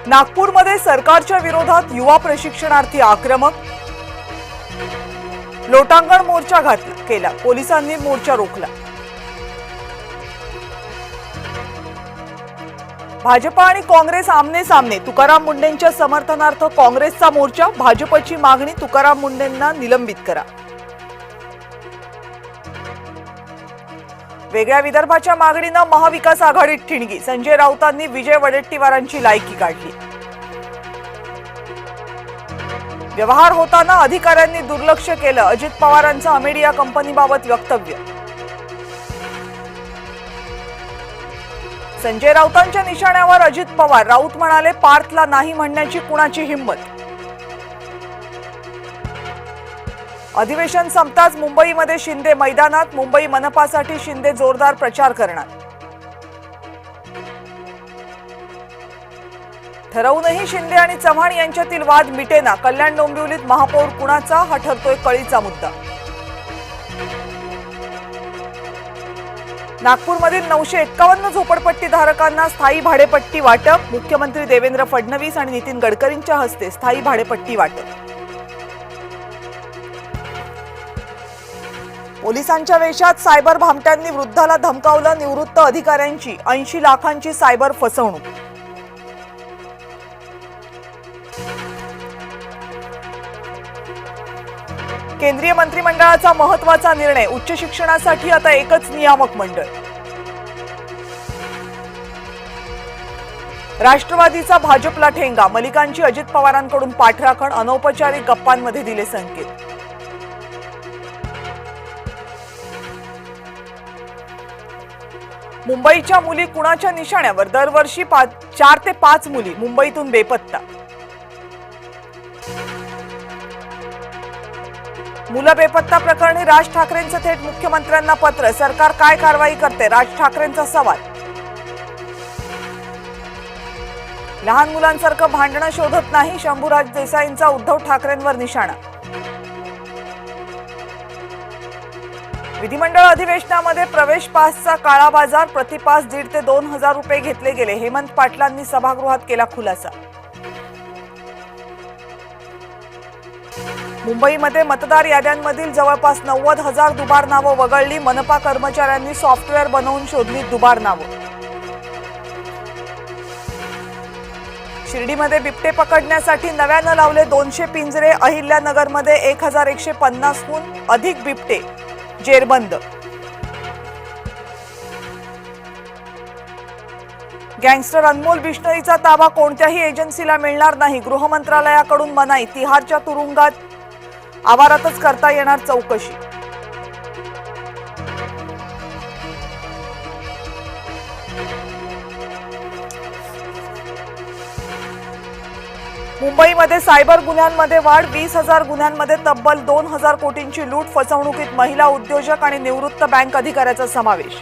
नागपूरमध्ये सरकारच्या विरोधात युवा प्रशिक्षणार्थी आक्रमक, लोटांगण मोर्चा केला, पोलिसांनी मोर्चा रोखला। भाजपा आणि काँग्रेस आमने सामने, तुकाराम मुंडेंच्या समर्थनार्थ काँग्रेसचा मोर्चा, भाजपची मागणी तुकाराम मुंडेंना निलंबित करा। वेगळ्या विदर्भाच्या मागणीनं महाविकास आघाडीत ठिणगी, संजय राऊतांनी विजय वडेट्टीवारांची लायकी काढली। व्यवहार होताना अधिकाऱ्यांनी दुर्लक्ष केलं, अजित पवारांचं अमेडिया कंपनीबाबत वक्तव्य। संजय राऊतांच्या निशाण्यावर अजित पवार, राऊत म्हणाले पार्थला नाही म्हणण्याची कुणाची हिंमत। अधिवेशन संपताच मुंबईमध्ये शिंदे मैदानात, मुंबई मनपासाठी शिंदे जोरदार प्रचार करणार। ठरवूनही शिंदे आणि चव्हाण यांच्यातील वाद मिटेना, कल्याण डोंबिवलीत महापौर कुणाचा, हा ठरतोय कळीचा मुद्दा। नागपूरमधील 951 झोपडपट्टी धारकांना स्थायी भाडेपट्टी वाटप, मुख्यमंत्री देवेंद्र फडणवीस आणि नितीन गडकरींच्या हस्ते स्थायी भाडेपट्टी वाटप। पोलिसांच्या वेशात सायबर भामट्यांनी वृद्धाला धमकावलं, निवृत्त अधिकाऱ्यांची 80 लाखांची सायबर फसवणूक। केंद्रीय मंत्रिमंडळाचा महत्त्वाचा निर्णय, उच्च शिक्षणासाठी आता एकच नियामक मंडळ। राष्ट्रवादीचा भाजपला ठेंगा, मलिकांची अजित पवारांकडून पाठराखण, अनौपचारिक गप्पांमध्ये दिले संकेत। मुंबईच्या मुली कुणाच्या निशाण्यावर, दरवर्षी 4 ते 5 मुली मुंबईतून बेपत्ता। मुलं बेपत्ता प्रकरणी राज ठाकरेंचं थेट मुख्यमंत्र्यांना पत्र, सरकार काय कारवाई करते, राज ठाकरेंचा सवाल। लहान मुलांसारखं भांडणं शोधत नाही, शंभूराज देसाईंचा उद्धव ठाकरेंवर निशाणा। विधिमंडळ अधिवेशनामध्ये प्रवेश पासचा काळा बाजार, प्रतिपास 1,500 ते 2,000 रुपये घेतले गेले, हेमंत पाटलांनी सभागृहात केला खुलासा। मुंबईमध्ये मतदार याद्यांमधील जवळपास 90,000 दुबार नावं वगळली, मनपा कर्मचाऱ्यांनी सॉफ्टवेअर बनवून शोधली दुबार नावं। शिर्डीमध्ये बिबटे पकडण्यासाठी नव्यानं लावले 200 पिंजरे, अहिल्यानगरमध्ये 1150हून अधिक बिबटे जेरबंद। गँगस्टर अनमोल बिश्नोईचा ताबा कोणत्याही एजन्सीला मिळणार नाही, गृह मंत्रालयाकडून मनाई, तिहारच्या तुरुंगात आवारातच करता येणार चौकशी। मुंबईमध्ये सायबर गुन्ह्यांमध्ये वाढ, 20,000 गुन्ह्यांमध्ये तब्बल 2,000 कोटींची लूट, फसवणुकीत महिला उद्योजक आणि निवृत्त बँक अधिकाऱ्याचा समावेश।